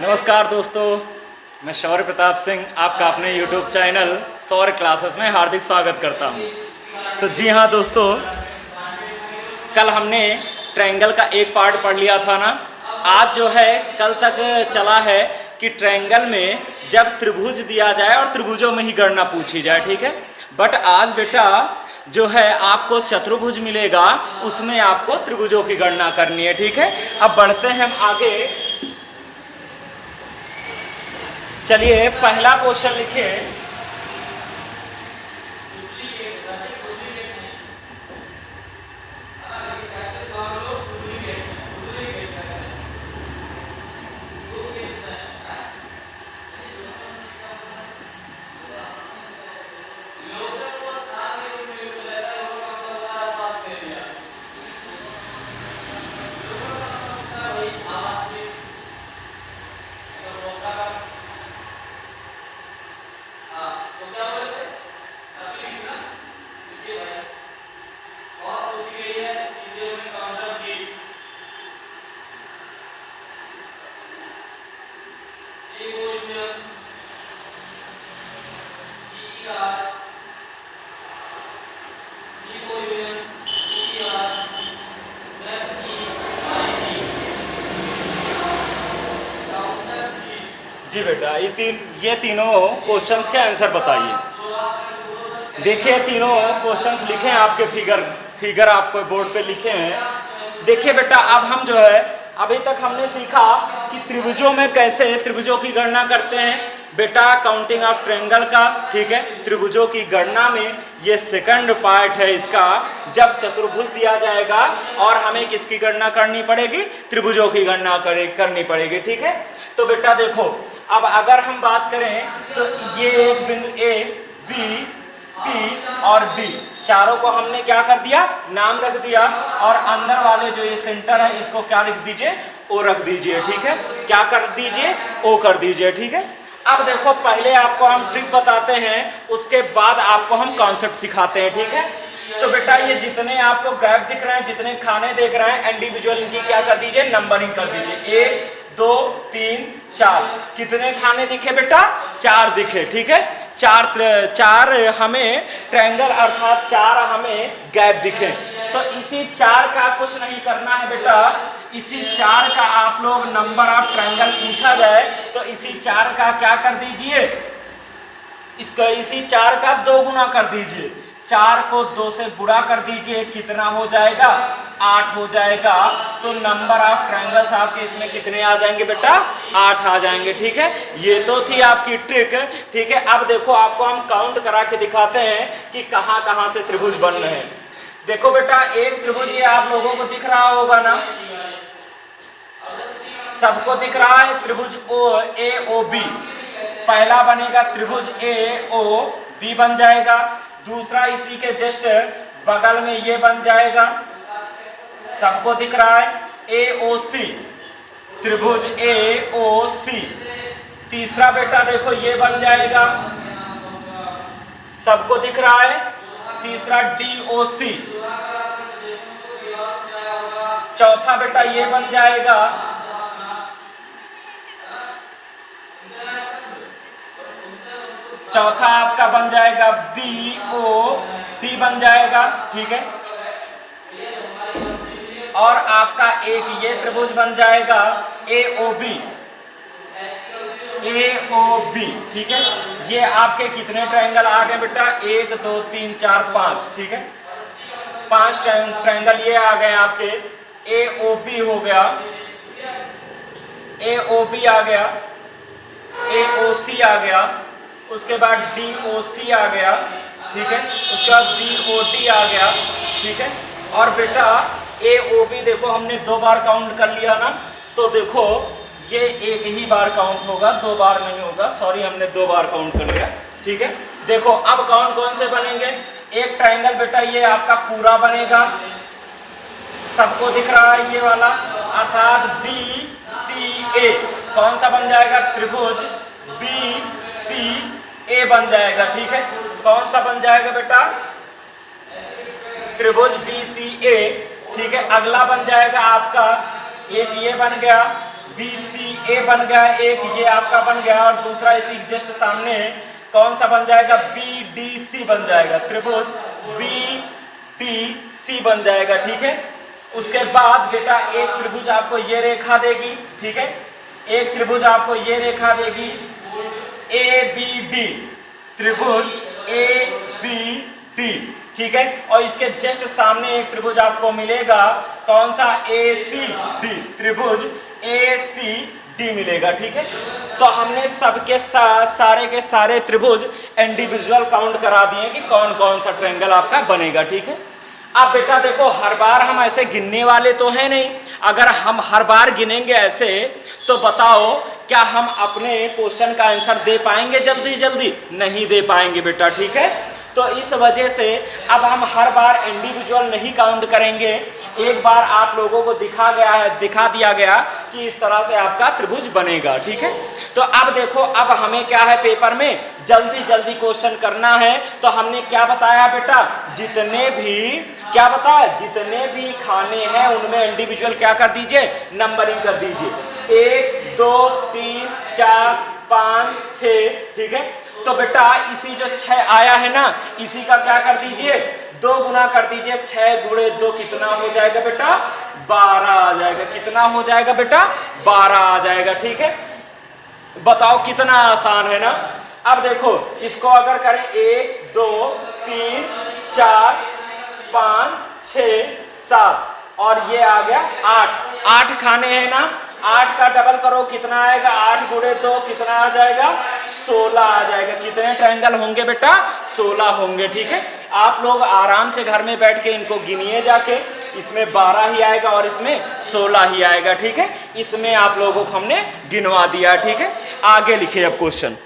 नमस्कार दोस्तों, मैं शौर्य प्रताप सिंह आपका अपने YouTube चैनल शौर्य क्लासेस में हार्दिक स्वागत करता हूं। तो जी हाँ दोस्तों, कल हमने ट्रायंगल का एक पार्ट पढ़ लिया था ना। आज जो है कल तक चला है कि ट्रायंगल में जब त्रिभुज दिया जाए और त्रिभुजों में ही गणना पूछी जाए, ठीक है। बट आज बेटा जो है आपको चतुर्भुज मिलेगा, उसमें आपको त्रिभुजों की गणना करनी है, ठीक है। अब बढ़ते हैं हम आगे। चलिए पहला क्वेश्चन लिखिए। जी बेटा, ये तीनों क्वेश्चंस के आंसर बताइए। देखिए तीनों क्वेश्चंस लिखे हैं आपके फिगर आपको बोर्ड पे लिखे हैं। देखिए बेटा, अब हम जो है अभी तक हमने सीखा कि त्रिभुजों में कैसे त्रिभुजों की गणना करते हैं बेटा, काउंटिंग ऑफ ट्रायंगल का, ठीक है। त्रिभुजों की गणना में ये सेकंड पार्ट है इसका। जब चतुर्भुज दिया जाएगा और हमें किसकी गणना करनी पड़ेगी, त्रिभुजों की गणना करनी पड़ेगी, ठीक है। तो बेटा देखो, अब अगर हम बात करें तो ये एक बिंदु ए, बी, सी और डी, चारों को हमने क्या कर दिया, नाम रख दिया। और अंदर वाले जो ये सेंटर है इसको क्या लिख दीजिए, ओ रख दीजिए, ठीक है। क्या कर दीजिए, ओ कर दीजिए, ठीक है। अब देखो, पहले आपको हम ट्रिक बताते हैं, उसके बाद आपको हम कॉन्सेप्ट सिखाते हैं, ठीक है। तो बेटा ये जितने आपको गैप दिख रहे हैं, जितने खाने देख रहे हैं, इंडिविजुअल इनकी क्या कर दीजिए, नंबरिंग कर दीजिए। 1 2 3 4, कितने खाने दिखे बेटा, 4 दिखे, ठीक है। चार हमें ट्रायंगल अर्थात 4 हमें गैप दिखे। तो इसी 4 का कुछ नहीं करना है बेटा, इसी 4 का आप लोग नंबर ऑफ ट्रायंगल पूछा जाए तो इसी 4 का क्या कर दीजिए, इसका इसी 4 का 2 गुना कर दीजिए। 4 को 2 से गुणा कर दीजिए, कितना हो जाएगा, 8 हो जाएगा। तो नंबर ऑफ ट्रायंगल्स आपके इसमें कितने आ जाएंगे बेटा, 8 आ जाएंगे, ठीक है। ये तो थी आपकी ट्रिक, ठीक है। अब देखो आपको हम काउंट करा के दिखाते हैं कि कहां कहां से त्रिभुज बन रहे हैं। देखो बेटा, एक त्रिभुज ये आप लोगों को दिख रहा होगा ना, सबको दिख रहा है त्रिभुज ओ ए ओ बी। पहला बनेगा त्रिभुज ए ओ बी बन जाएगा। दूसरा इसी के जस्ट बगल में ये बन जाएगा, सबको दिख रहा है ए ओ सी, त्रिभुज ए ओ सी। तीसरा बेटा देखो ये बन जाएगा, सबको दिख रहा है, तीसरा डी ओ सी। चौथा बेटा ये बन जाएगा, चौथा आपका बन जाएगा बी ओ डी बन जाएगा, ठीक है। और आपका एक ये त्रिभुज बन जाएगा ए ओ बी, ए ओ बी, ठीक है। ये आपके कितने ट्रायंगल आ गए बेटा, 1 2 3 4 5, ठीक है। 5 ट्रायंगल ये आ गए आपके। ए ओ बी हो गया, ए ओ बी आ गया, ए ओ सी आ गया, उसके बाद डी ओ सी आ गया, ठीक है। उसके बाद बी ओ डी आ गया, ठीक है। और बेटा ए ओ बी देखो हमने 2 बार काउंट कर लिया ना, तो देखो ये एक ही बार काउंट होगा, 2 बार नहीं होगा, सॉरी हमने 2 बार काउंट कर लिया, ठीक है। देखो अब कौन से बनेंगे, एक ट्रायंगल बेटा ये आपका पूरा बनेगा, सबको दिख रहा है ये वाला, अर्थात बी सी ए। कौन सा बन जाएगा, त्रिभुज बी सी ए बन जाएगा, ठीक है। कौन सा बन जाएगा बेटा, त्रिभुज BCA, ठीक है। अगला बन जाएगा आपका, एक ये बन गया BCA बन गया एक, ये आपका बन गया, और दूसरा इसी जस्ट सामने कौन सा बन जाएगा, BDC बन जाएगा, त्रिभुज BDC बन जाएगा, ठीक है। उसके बाद बेटा एक त्रिभुज आपको ये रेखा देगी, ठीक है, एक त्रिभुज आपको ये रेखा देगी ABD, त्रिभुज ABD, ठीक है। और इसके जस्ट सामने एक त्रिभुज आपको मिलेगा, कौन सा, ACD, त्रिभुज ACD मिलेगा, ठीक है। तो हमने सबके सारे के सारे त्रिभुज इंडिविजुअल काउंट करा दिए कि कौन कौन सा ट्रायंगल आपका बनेगा, ठीक है। अब बेटा देखो, हर बार हम ऐसे गिनने वाले तो है नहीं, अगर हम हर बार गिनेंगे ऐसे तो बताओ क्या हम अपने क्वेश्चन का आंसर दे पाएंगे जल्दी जल्दी, नहीं दे पाएंगे बेटा, ठीक है। तो इस वजह से अब हम हर बार इंडिविजुअल नहीं काउंट करेंगे, एक बार आप लोगों को दिखा दिया गया कि इस तरह से आपका त्रिभुज बनेगा, ठीक है। तो अब देखो, अब हमें क्या है, पेपर में जल्दी जल्दी क्वेश्चन करना है। तो हमने क्या बताया बेटा, जितने भी क्या बताया, जितने भी खाने हैं उनमें इंडिविजुअल क्या कर दीजिए, नंबरिंग कर दीजिए, 1 2 3 4 5 6, ठीक है। तो बेटा इसी जो 6 आया है ना, इसी का क्या कर दीजिए, 2 गुना कर दीजिए, 6 गुणे 2 कितना हो जाएगा बेटा, 12 आ जाएगा, कितना हो जाएगा बेटा, 12 आ जाएगा, ठीक है। बताओ कितना आसान है ना। अब देखो इसको अगर करें 1 2 3 4 5 6 7 और ये आ गया 8 खाने हैं ना, 8 का डबल करो कितना आएगा, 8 गुणे 2 कितना आ जाएगा, 16 आ जाएगा। कितने ट्रायंगल होंगे बेटा, 16 होंगे, ठीक है। आप लोग आराम से घर में बैठ के इनको गिनिए जाके, इसमें 12 ही आएगा और इसमें 16 ही आएगा, ठीक है। इसमें आप लोगों को हमने गिनवा दिया, ठीक है। आगे लिखिए अब क्वेश्चन।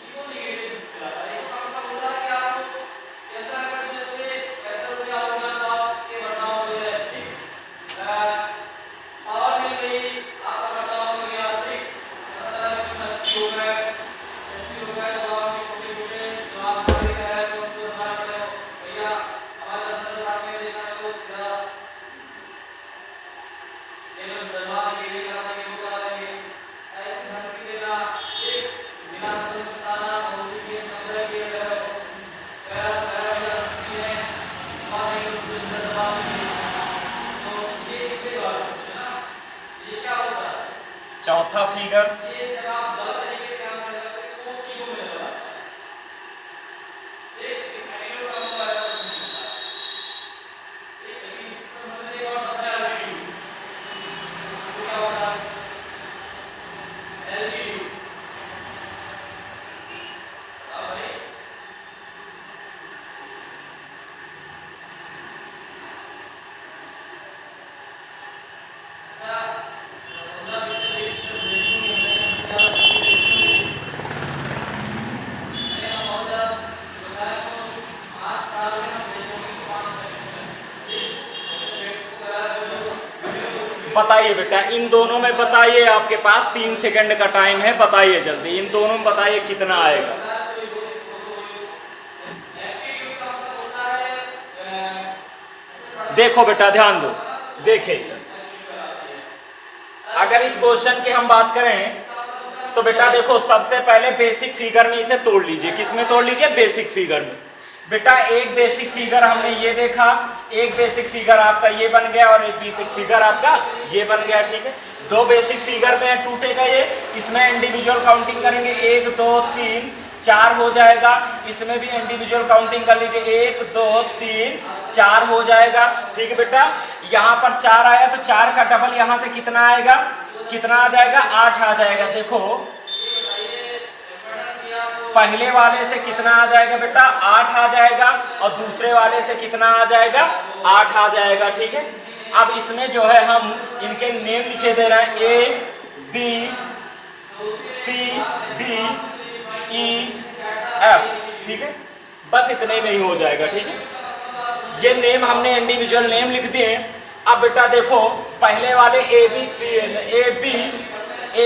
चौथा फिगर, बताइए बेटा इन दोनों में, बताइए, आपके पास 3 सेकंड का टाइम है, बताइए जल्दी, इन दोनों में बताइए कितना आएगा। देखो बेटा ध्यान दो, देखिए अगर इस क्वेश्चन की हम बात करें तो बेटा देखो, सबसे पहले बेसिक फिगर में इसे तोड़ लीजिए। किसमें तोड़ लीजिए, बेसिक फिगर में। बेटा एक बेसिक फिगर हमने ये देखा, एक बेसिक फिगर आपका ये बन गया और एक बेसिक फिगर आपका ये बन गया, ठीक है। 2 बेसिक फिगर में टूटेगा ये, इसमें इंडिविजुअल काउंटिंग करेंगे 1 2 3 4 हो जाएगा, इसमें भी इंडिविजुअल काउंटिंग कर लीजिए 1 2 3 4 हो जाएगा, ठीक है बेटा। यहाँ पर 4 आया तो 4 का डबल यहाँ से कितना आएगा, कितना आ जाएगा, 8 आ जाएगा। देखो पहले वाले से कितना आ जाएगा बेटा, 8 आ जाएगा और दूसरे वाले से कितना आ जाएगा, 8 आ जाएगा, ठीक है। अब इसमें जो है हम इनके नेम लिखे दे रहे हैं A B C D E F, ठीक है। बस इतने में ही हो जाएगा, ठीक है। ये नेम हमने इंडिविजुअल नेम लिख दिए। अब बेटा देखो पहले वाले ए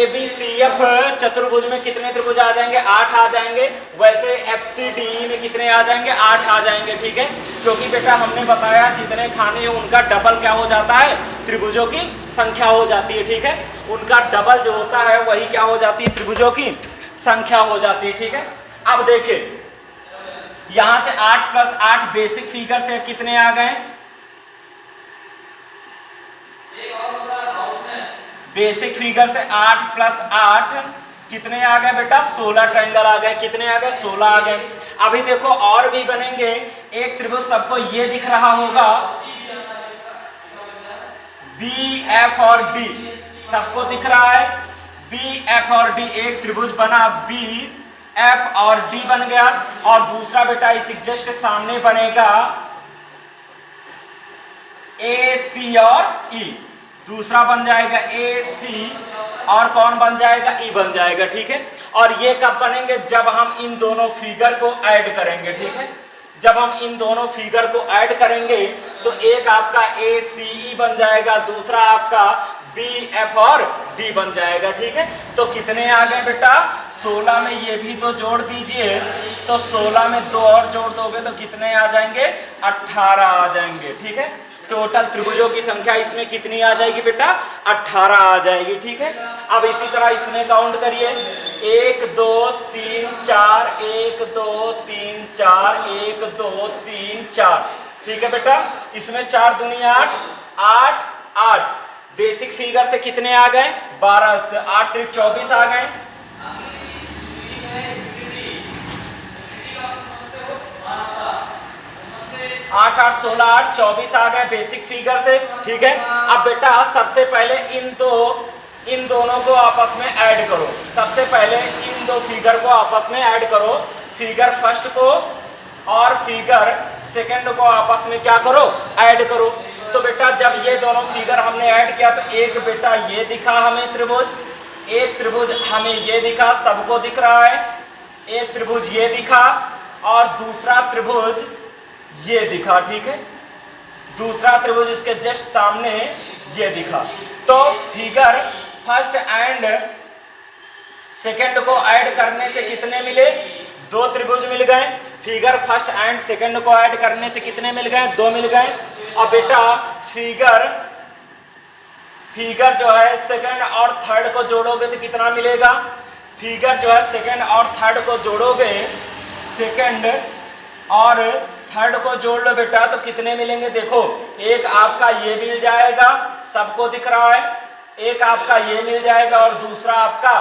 बी सी एफ चतुर्भुज में कितने त्रिभुज आ जाएंगे, 8 आ जाएंगे। वैसे एफ सी डी ई में कितने आ जाएंगे, 8 आ जाएंगे, ठीक है। क्योंकि बेटा हमने बताया जितने खाने हैं उनका डबल क्या हो जाता है, त्रिभुजों की संख्या हो जाती है, ठीक है। उनका डबल जो होता है वही क्या हो जाती है, त्रिभुजों की संख्या हो जाती है, ठीक है। अब देखिए यहां से 8 + 8 बेसिक फिगर से कितने आ गए, बेसिक फिगर से 8 + 8 कितने आ गए बेटा, 16 ट्रायंगल आ गए। कितने आ गए, 16 आ गए। अभी देखो और भी बनेंगे। एक त्रिभुज सबको ये दिख रहा होगा, बी एफ और डी सबको दिख रहा है, बी एफ और डी एक त्रिभुज बना, बी एफ और डी बन गया। और दूसरा बेटा इस जस्ट सामने बनेगा ए सी और ई, दूसरा बन जाएगा ए सी और कौन बन जाएगा, ई बन जाएगा, ठीक है। और ये कब बनेंगे, जब हम इन दोनों फिगर को ऐड करेंगे, ठीक है। जब हम इन दोनों फिगर को ऐड करेंगे तो एक आपका ए सी ई बन जाएगा, दूसरा आपका बी एफ और डी बन जाएगा, ठीक है। तो कितने आ गए बेटा, 16 में ये भी तो जोड़ दीजिए, तो 16 में 2 और जोड़ दोगे तो कितने आ जाएंगे, 18 आ जाएंगे, ठीक है। टोटल त्रिभुजों की संख्या इसमें कितनी आ जाएगी बेटा, 18 आ जाएगी, ठीक है। अब इसी तरह इसमें काउंट करिए, 1 2 3 4, 1 2 3 4, 1 2 3 4, ठीक है बेटा। इसमें 4 दूनी 8, 8 8 बेसिक फिगर से कितने आ गए, 12, 8 3 24 आ गए। आठ 8 16 8 24 आ गए बेसिक फिगर से, ठीक है। अब बेटा सबसे पहले इन दोनों को आपस में ऐड करो। सबसे पहले इन दो फिगर को आपस में ऐड करो, फिगर फर्स्ट को और फिगर सेकंड को आपस में क्या करो, ऐड करो। तो बेटा जब ये दोनों फिगर हमने ऐड किया तो एक बेटा ये दिखा हमें त्रिभुज, एक त्रिभुज हमें ये दिखा, सबको दिख रहा है। एक त्रिभुज ये दिखा और दूसरा त्रिभुज ये दिखा, ठीक है। दूसरा त्रिभुज इसके जस्ट सामने ये दिखा। तो फिगर फर्स्ट एंड सेकंड को ऐड करने से कितने मिले, 2 त्रिभुज मिल गए। फिगर फर्स्ट एंड सेकंड को ऐड करने से कितने मिल गए, 2 मिल गए। अब बेटा फिगर जो है सेकंड और थर्ड को जोड़ोगे तो कितना मिलेगा, फिगर जो है सेकंड और थर्ड को जोड़ोगे, सेकंड और थर्ड को जोड़ लो बेटा तो कितने मिलेंगे, देखो एक आपका ये मिल जाएगा, सबको दिख रहा है, एक आपका ये मिल जाएगा और दूसरा आपका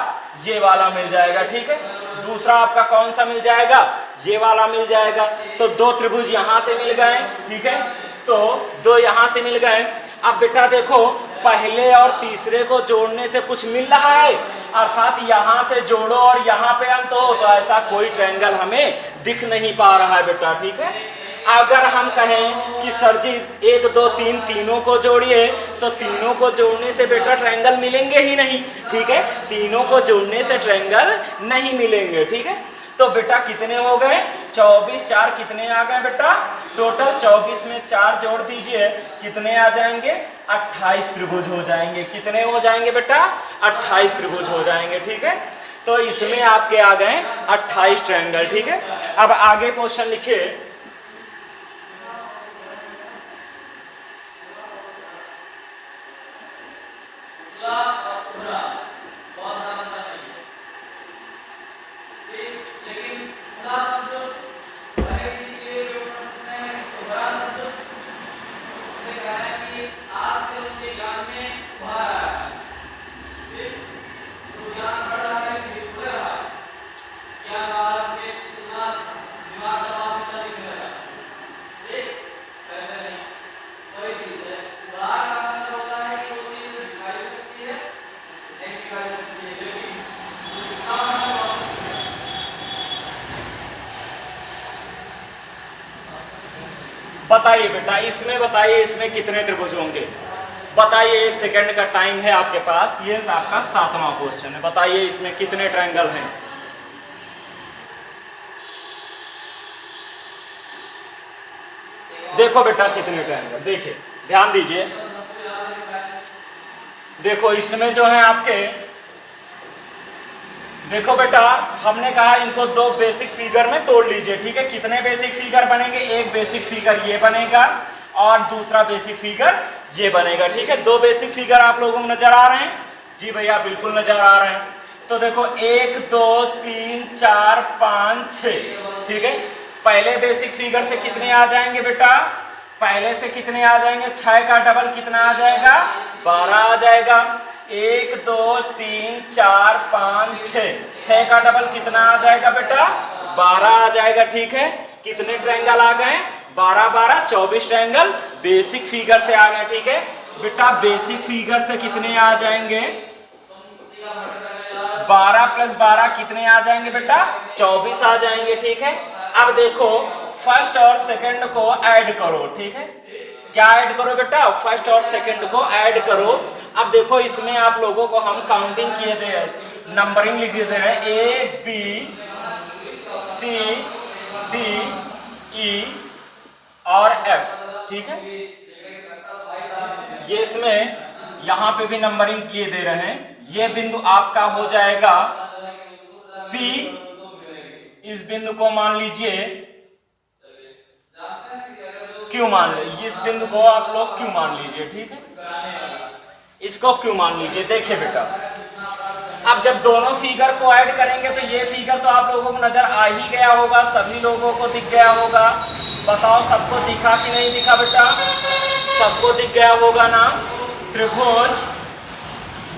ये वाला मिल जाएगा, ठीक है। दूसरा आपका कौन सा मिल जाएगा, ये वाला मिल जाएगा। तो 2 त्रिभुज यहां से मिल गए, ठीक है। तो 2 यहां से मिल गए। अब बेटा देखो पहले और तीसरे को जोड़ने से कुछ मिल रहा है, अर्थात यहां से जोड़ो और यहां पे अंत हो, तो ऐसा कोई ट्रायंगल हमें दिख नहीं पा रहा है बेटा, ठीक है। अगर हम कहें कि सर जी 1 2 3 तीनों को जोड़िए, तो तीनों को जोड़ने से बेटा ट्रायंगल मिलेंगे ही नहीं, ठीक है। तीनों को जोड़ने से ट्रायंगल नहीं मिलेंगे, ठीक है। तो बेटा कितने हो गए, 24, 4 कितने आ गए बेटा, टोटल 24 में 4 जोड़ दीजिए, कितने आ जाएंगे, 28 त्रिभुज हो जाएंगे। कितने हो जाएंगे बेटा, 28 त्रिभुज हो जाएंगे, ठीक है। तो इसमें आपके आ गए 28 ट्रायंगल, ठीक है। अब आगे क्वेश्चन लिखिए, बताइए बेटा इसमें, बताइए इसमें कितने त्रिभुज होंगे, बताइए। 1 सेकंड का टाइम है आपके पास, ये आपका 7वां क्वेश्चन है। बताइए इसमें कितने ट्रायंगल हैं, देखो बेटा कितने ट्रायंगल, देखिए ध्यान दीजिए। देखो इसमें जो है आपके, देखो बेटा हमने कहा इनको 2 बेसिक फिगर में तोड़ लीजिए, ठीक है। कितने बेसिक फिगर बनेंगे, एक बेसिक फिगर ये बनेगा और दूसरा बेसिक फिगर ये बनेगा। ठीक है, दो बेसिक फिगर आप लोगों को नजर आ रहे हैं? जी भैया बिल्कुल नजर आ रहे हैं। तो देखो 1 2 3 4 5 6। ठीक है, पहले बेसिक फिगर से कितने आ जाएंगे बेटा? पहले से कितने आ जाएंगे? 6 का डबल कितना आ जाएगा? 12 आ जाएगा। 1 2 3 4 5 6, 6 का डबल कितना आ जाएगा बेटा? 12 आ जाएगा। ठीक है, कितने ट्रायंगल आ गए? 12 12 24 ट्रायंगल बेसिक फिगर से आ गए। ठीक है बेटा, बेसिक फिगर से कितने आ जाएंगे? 12 प्लस 12 कितने आ जाएंगे बेटा? 24 आ जाएंगे। ठीक है, अब देखो फर्स्ट और सेकंड को ऐड करो। ठीक है, क्या ऐड करो बेटा? फर्स्ट और सेकंड को ऐड करो। अब देखो इसमें आप लोगों को हम काउंटिंग किए दे, नंबरिंग लिख दे रहे हैं, A B C D E और F। ठीक है, ये इसमें यहां पे भी नंबरिंग किए दे रहे हैं। ये बिंदु आपका हो जाएगा P, इस बिंदु को मान लीजिए Q मान लीजिए, इस बिंदु को आप लोग Q मान लीजिए। ठीक है, इसको Q मान लीजिए। देखिए बेटा, अब जब दोनों फिगर को ऐड करेंगे तो ये फिगर तो आप लोगों को नजर आ ही गया होगा, सभी लोगों को दिख गया होगा। बताओ सबको दिखा कि नहीं दिखा बेटा? सबको दिख गया होगा ना? त्रिभुज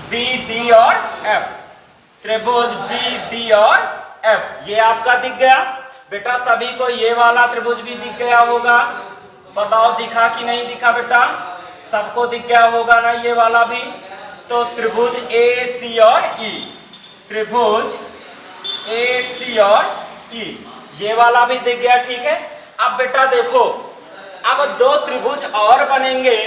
BD और F, त्रिभुज BD और F ये आपका दिख गया बेटा। सभी को ये वाला त्रिभुज भी दिख गया होगा। बताओ दिखा कि नहीं दिखा बेटा? सबको दिख गया होगा ना ये वाला भी। तो त्रिभुज AC और E, त्रिभुज AC और E ये वाला भी दिख गया। ठीक है, अब बेटा देखो, अब दो त्रिभुज और बनेंगे,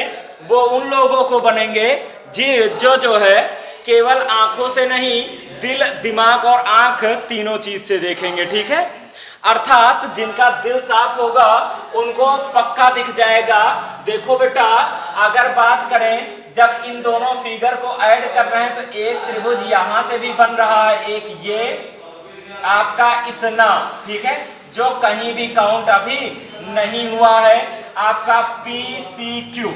वो उन लोगों को बनेंगे जो है केवल आंखों से नहीं, दिल दिमाग और आंख तीनों चीज से देखेंगे। ठीक है, अर्थात जिनका दिल साफ होगा उनको पक्का दिख जाएगा। देखो बेटा, अगर बात करें जब इन दोनों फिगर को ऐड कर रहे हैं तो एक त्रिभुज यहां से भी बन रहा है, एक ये आपका इतना। ठीक है, जो कहीं भी काउंट अभी नहीं हुआ है, आपका PCQ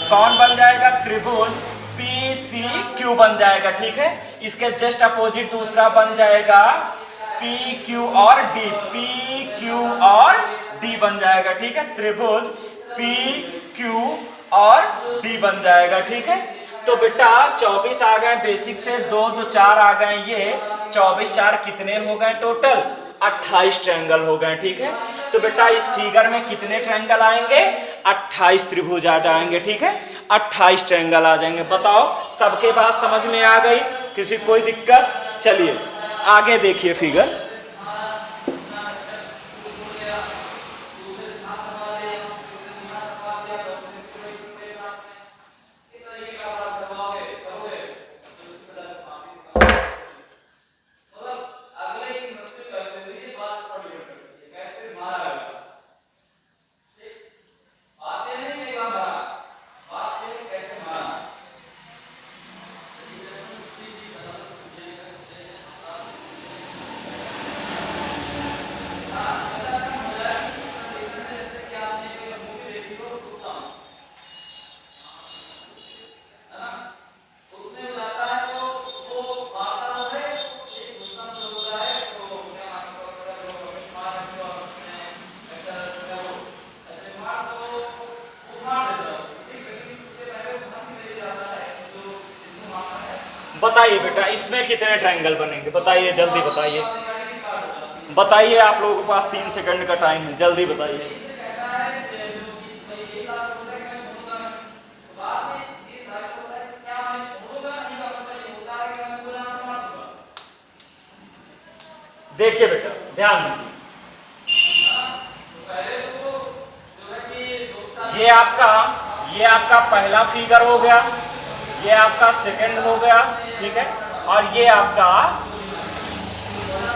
कौन बन जाएगा? त्रिभुज PCQ बन जाएगा। ठीक है, इसके जस्ट अपोजिट दूसरा बन जाएगा PQ और D, PQ और D बन जाएगा। ठीक है, त्रिभुज PQ और D बन जाएगा। ठीक है, तो बेटा 24 आ गए बेसिक से, 2 2 4 आ गए, ये 24 4 कितने हो गए टोटल? 28 ट्रायंगल हो गए। ठीक है, तो बेटा इस फिगर में कितने ट्रायंगल आएंगे? 28 त्रिभुज आ जाएंगे। ठीक है, 28 ट्रायंगल आ जाएंगे। बताओ सबके बात समझ में आ गई? किसी कोई दिक्कत? चलिए आगे देखिए फिगर। बताइए बेटा इसमें कितने ट्रायंगल बनेंगे? बताइए जल्दी बताइए, बताइए। आप लोगों के पास 3 सेकंड का टाइम है, जल्दी बताइए। देखिए बेटा ध्यान दीजिए, ये आपका पहला फिगर हो गया, ये आपका सेकंड हो गया। ठीक है, और ये आपका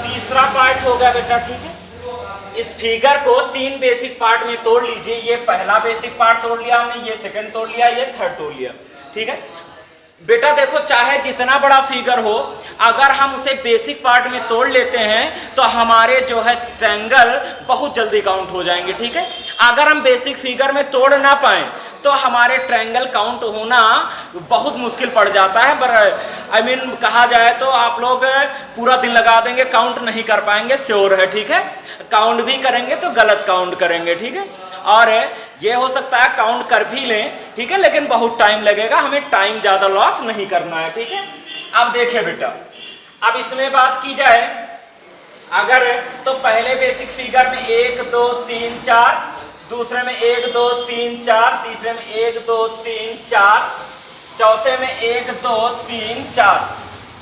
तीसरा पार्ट हो गया बेटा। ठीक है, इस फिगर को 3 बेसिक पार्ट में तोड़ लीजिए। ये पहला बेसिक पार्ट तोड़ लिया हमने, ये सेकंड तोड़ लिया, ये थर्ड तोड़ लिया। ठीक है बेटा, देखो चाहे जितना बड़ा फिगर हो, अगर हम उसे बेसिक पार्ट में तोड़ लेते हैं तो हमारे जो है ट्रायंगल बहुत जल्दी काउंट हो जाएंगे। ठीक है, अगर हम बेसिक फिगर में तोड़ ना पाए तो हमारे ट्रायंगल काउंट होना बहुत मुश्किल पड़ जाता है। पर आई मीन कहा जाए तो आप लोग पूरा दिन लगा देंगे, काउंट नहीं कर पाएंगे, श्योर है, ठीक है। काउंट भी करेंगे तो गलत काउंट करेंगे, ठीक है। और ये हो सकता है काउंट कर भी लें, ठीक है, लेकिन बहुत टाइम लगेगा, हमें टाइम ज्यादा लॉस नहीं करना है, ठीक है। अब देखिए बेटा, अब इसमें बात की जाए अगर, तो पहले बेसिक फिगर में 1 2 3 4, दूसरे में 1 2 3 4, तीसरे में 1 2 3 4, चौथे में 1 2 3 4।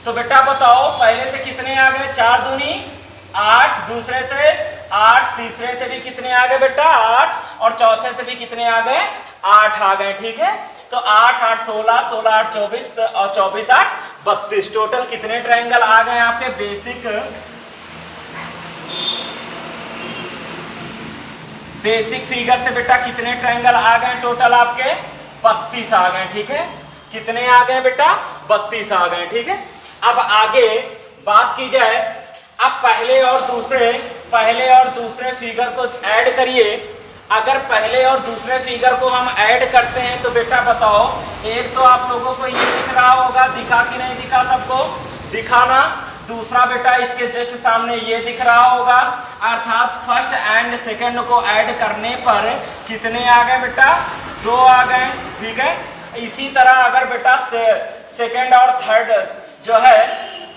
तो बेटा बताओ पहले से कितने आ गए? 4 दूनी 8, दूसरे से 8, तीसरे से भी कितने आ गए बेटा? 8, और चौथे से भी कितने आ गए? 8 आ गए, ठीक है। तो 8 8 16, 16 8 24, और 24 8 32। टोटल कितने ट्रायंगल आ गए आपके बेसिक फिगर से बेटा? कितने ट्रायंगल आ गए टोटल आपके? 32 आ गए, ठीक है। कितने आ गए बेटा? 32 आ गए, ठीक है। अब आगे बात की जाए, अब पहले और दूसरे फिगर को ऐड करिए। अगर पहले और दूसरे फिगर को हम ऐड करते हैं तो बेटा बताओ, एक तो आप लोगों को ये दिख रहा होगा, दिखा कि नहीं दिखा? सबको दिखाना। दूसरा बेटा इसके जस्ट सामने ये दिख रहा होगा, अर्थात फर्स्ट एंड सेकंड को ऐड करने पर कितने आ गए बेटा? 2 आ गए, ठीक है। इसी तरह अगर बेटा सेकंड और थर्ड जो है,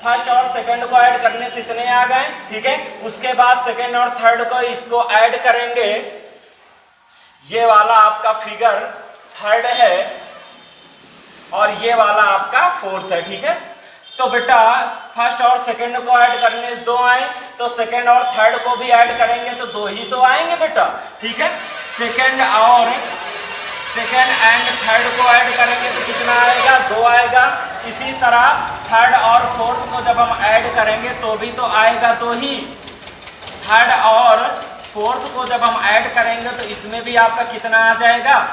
फर्स्ट और सेकंड को ऐड करने से इतने आ गए, ठीक है। उसके बाद सेकंड और थर्ड को इसको ऐड करेंगे, ये वाला आपका फिगर थर्ड है और ये वाला आपका फोर्थ है, ठीक है। तो बेटा फर्स्ट और सेकंड को ऐड करने से 2 आए, तो सेकंड और थर्ड को भी ऐड करेंगे तो 2 ही तो आएंगे बेटा, ठीक है। सेकंड एंड थर्ड को ऐड करेंगे तो कितना आएगा? 2 आएगा। इसी तरह थर्ड और फोर्थ को जब हम ऐड करेंगे तो भी तो आएगा 2 ही। थर्ड और फोर्थ को जब हम ऐड करेंगे तो इसमें भी आपका कितना आ जाएगा?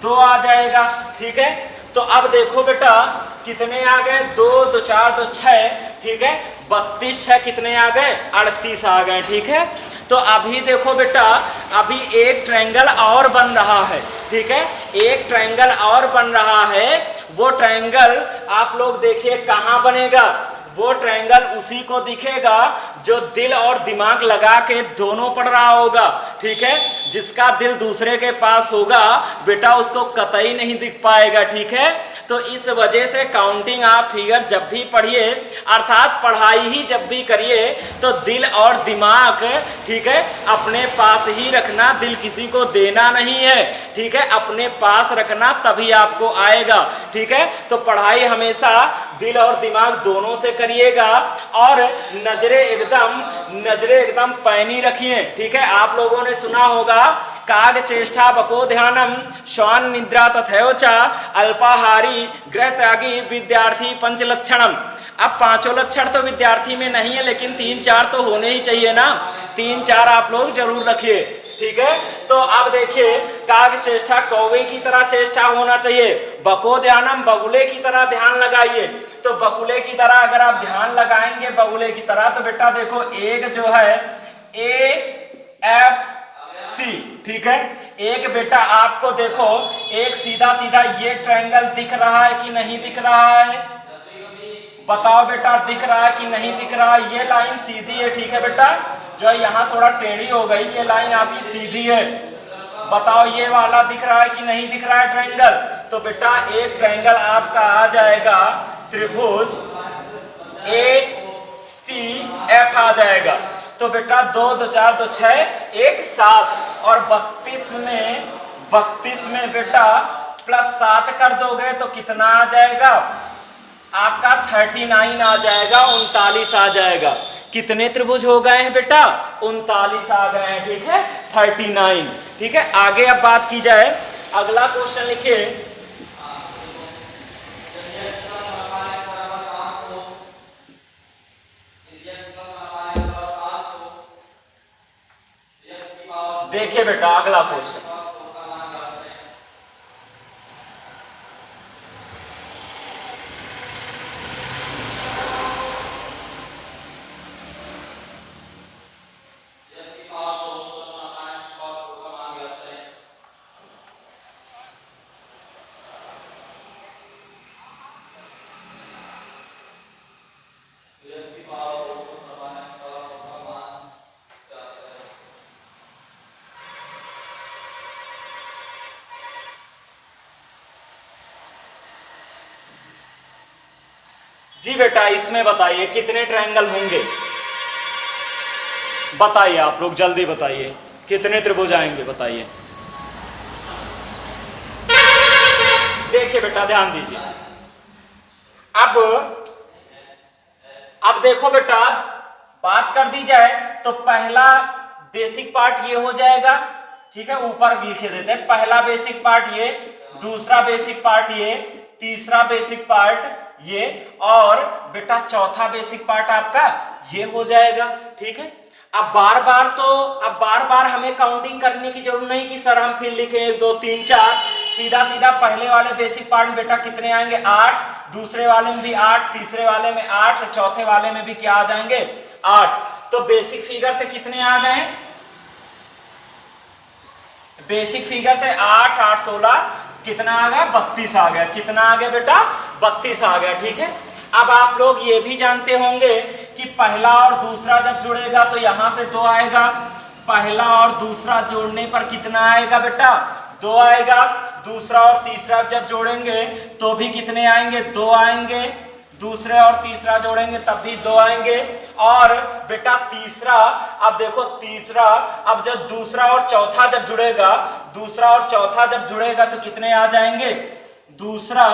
2 आ जाएगा, ठीक है। तो अब देखो बेटा कितने आ गए? 2 2 4 2 6, ठीक है। 32 6 कितने आ गए? 38 आ गए, ठीक है। तो अभी देखो बेटा, अभी एक ट्रायंगल और बन रहा है, ठीक है। एक ट्रायंगल और बन रहा है। वो ट्रायंगल आप लोग देखिए कहाँ बनेगा? वो ट्रायंगल उसी को दिखेगा जो दिल और दिमाग लगा के दोनों पढ़ रहा होगा, ठीक है। जिसका दिल दूसरे के पास होगा बेटा उसको कतई नहीं दिख पाएगा, ठीक है। तो इस वजह से काउंटिंग आप फिगर जब भी पढ़िए, अर्थात पढ़ाई ही जब भी करिए, तो दिल और दिमाग, ठीक है, अपने पास ही रखना, दिल किसी को देना नहीं है, ठीक है। अपने पास रखना तभी आपको आएगा, ठीक है। तो पढ़ाई हमेशा दिल और दिमाग दोनों से करिएगा और नजरें एकदम पैनी रखिए, ठीक है। आप लोगों ने सुना होगा काग चेष्टा बको ध्यानम श्वान निद्रा तथैव च अल्पाहारी गृह त्यागी विद्यार्थी पंच लक्षणम। अब 5 लक्षण तो विद्यार्थी में नहीं है, लेकिन 3 4 तो होने ही चाहिए ना। 3 4 आप लोग जरूर रखिए, ठीक है। तो अब देखिए, काग चेष्टा कौवे की तरह चेष्टा होना चाहिए, बको ध्यानम बगुले की तरह ध्यान लगाइए। तो बगुले की तरह अगर आप ध्यान लगाएंगे बगुले की तरह, तो बेटा देखो एक जो है AFC, ठीक है। एक बेटा आपको देखो एक सीधा सीधा ये ट्रायंगल दिख रहा है कि नहीं दिख रहा है? बताओ बेटा, दिख रहा है कि नहीं दिख रहा है? ये लाइन सीधी है, ठीक है बेटा। जो यहाँ थोड़ा टेढ़ी हो गई, ये लाइन आपकी सीधी है। बताओ ये वाला दिख रहा है कि नहीं दिख रहा है ट्रायंगल? तो बेटा एक ट्रायंगल आपका आ जाएगा त्रिभुज ACF आ जाएगा। तो बेटा 2 2 4 2 6 1 7, और 32 में बेटा +7 कर दोगे तो कितना आ जाएगा आपका? 39 आ जाएगा, 39 आ जाएगा। कितने त्रिभुज हो गए हैं बेटा? 39 आ गए हैं, ठीक है। 39, ठीक है। आगे अब बात की जाए, अगला क्वेश्चन लिखिए। देखिए बेटा अगला क्वेश्चन, जी बेटा इसमें बताइए कितने ट्रायंगल होंगे, बताइए आप लोग जल्दी बताइए कितने त्रिभुज आएंगे बताइए। देखिए बेटा ध्यान दीजिए, अब देखो बेटा बात कर दी जाए तो पहला बेसिक पार्ट ये हो जाएगा, ठीक है, ऊपर लिखे देते हैं पहला बेसिक पार्ट ये, दूसरा बेसिक पार्ट ये, तीसरा बेसिक पार्ट ये, और बेटा चौथा बेसिक पार्ट आपका ये हो जाएगा, ठीक है। अब बार बार हमें काउंटिंग करने की जरूरत नहीं कि सर हम फिर लिखें 1 2 3 4, सीधा सीधा पहले वाले बेसिक पार्ट में बेटा कितने आएंगे 8, दूसरे वाले में भी 8, तीसरे वाले में 8, चौथे वाले में भी क्या आ जाएंगे 8। तो बेसिक फिगर से कितने आ गए, बेसिक फिगर से 8 8 16 कितना आ गया 32 आ गया, कितना आ गया बेटा 32 आ गया, ठीक है। अब आप लोग ये भी जानते होंगे कि पहला और दूसरा जब जुड़ेगा तो यहां से 2 आएगा, पहला और दूसरा जोड़ने पर कितना आएगा बेटा 2 आएगा, दूसरा और तीसरा जब जोड़ेंगे तो भी कितने आएंगे 2 आएंगे, दूसरे और तीसरा जोड़ेंगे तब भी 2 आएंगे, और बेटा तीसरा, अब देखो तीसरा, अब जब दूसरा और चौथा जब जुड़ेगा, दूसरा और चौथा जब जुड़ेगा तो कितने आ जाएंगे, दूसरा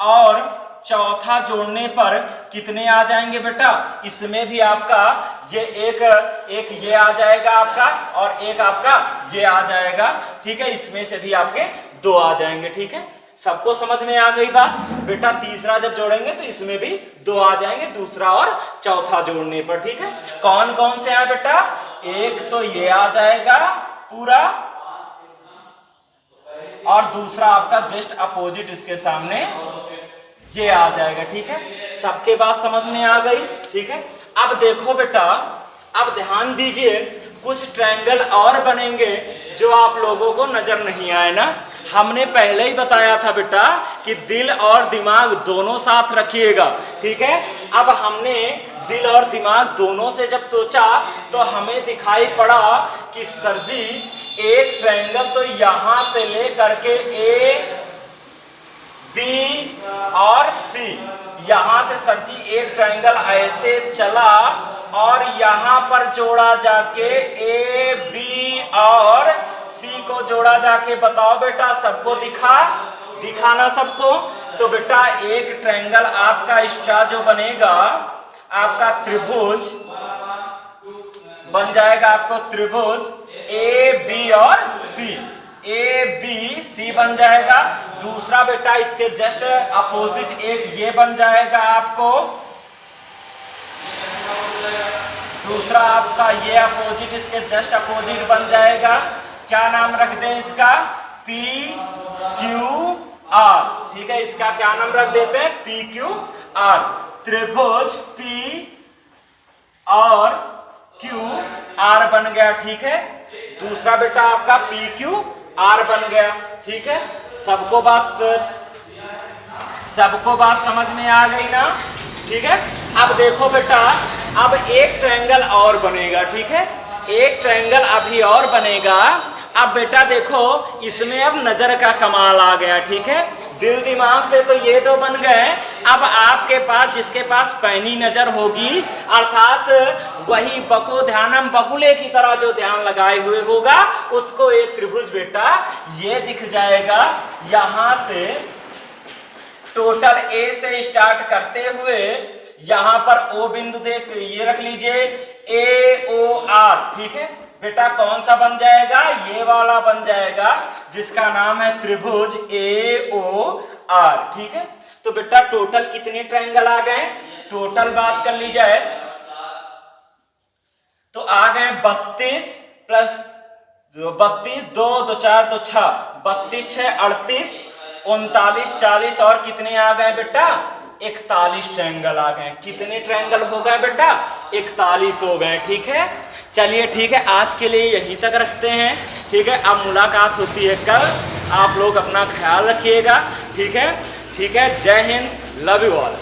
और चौथा जोड़ने पर कितने आ जाएंगे बेटा, इसमें भी आपका ये एक ये आ जाएगा आपका, और एक आपका ये आ जाएगा, ठीक है, इसमें से भी आपके 2 आ जाएंगे, ठीक है। सबको समझ में आ गई बात, बेटा तीसरा जब जोड़ेंगे तो इसमें भी 2 आ जाएंगे, दूसरा और चौथा जोड़ने पर, ठीक है। कौन कौन से आए बेटा, एक तो ये आ जाएगा पूरा, और दूसरा आपका जस्ट अपोजिट इसके सामने ये आ जाएगा, ठीक है। सबके बात समझ में आ गई, ठीक है। अब देखो बेटा, अब ध्यान दीजिए, कुछ ट्रायंगल और बनेंगे जो आप लोगों को नजर नहीं आए ना। हमने पहले ही बताया था बेटा कि दिल और दिमाग दोनों साथ रखिएगा, ठीक है। अब हमने दिल और दिमाग दोनों से जब सोचा तो हमें दिखाई पड़ा कि सर जी एक ट्रायंगल तो यहां से लेकर के ए बी और सी, यहां से सर जी एक ट्रायंगल ऐसे चला और यहां पर जोड़ा जाके ए बी और सी को जोड़ा जाके, बताओ बेटा सबको दिखाना सबको। तो बेटा एक ट्रायंगल आपका इसका जो बनेगा आपका त्रिभुज बन जाएगा, आपको त्रिभुज ए बी और सी, ए बी सी बन जाएगा। दूसरा बेटा इसके जस्ट अपोजिट एक ये बन जाएगा आपको, दूसरा आपका ये अपोजिट इसके जस्ट अपोजिट बन जाएगा। क्या नाम रख दें इसका, पी क्यू आर, ठीक है, इसका क्या नाम रख देते हैं पी क्यू आर। त्रिभुज पी और क्यू आर बन गया, ठीक है। दूसरा बेटा आपका पी क्यू आर बन गया, ठीक है। सबको बात समझ में आ गई ना, ठीक है। अब देखो बेटा, अब एक ट्रायंगल और बनेगा, ठीक है, एक ट्रायंगल अभी और बनेगा। अब बेटा देखो इसमें अब नजर का कमाल आ गया, ठीक है। दिल दिमाग से तो ये 2 बन गए, अब आपके पास जिसके पास पैनी नजर होगी, अर्थात वही बको ध्यानम बकुले की तरह जो ध्यान लगाए हुए होगा, उसको एक त्रिभुज बेटा ये दिख जाएगा। यहां से टोटल ए से स्टार्ट करते हुए यहां पर ओ बिंदु देख ये रख लीजिए ए ओ आर, ठीक है बेटा। कौन सा बन जाएगा, ये वाला बन जाएगा जिसका नाम है त्रिभुज ए ओ आर, ठीक है। तो बेटा टोटल कितने ट्रायंगल आ गए, टोटल बात कर ली जाए तो आ गए 32 प्लस 32, 2 2 4 2 6, 32 6 38, 39 40 और कितने आ गए बेटा 41 ट्रायंगल आ गए। कितने ट्रायंगल हो गए बेटा 41 हो गए, ठीक है। चलिए ठीक है, आज के लिए यहीं तक रखते हैं, ठीक है। अब मुलाकात होती है कल, आप लोग अपना ख्याल रखिएगा, ठीक है। जय हिंद, लव यू ऑल।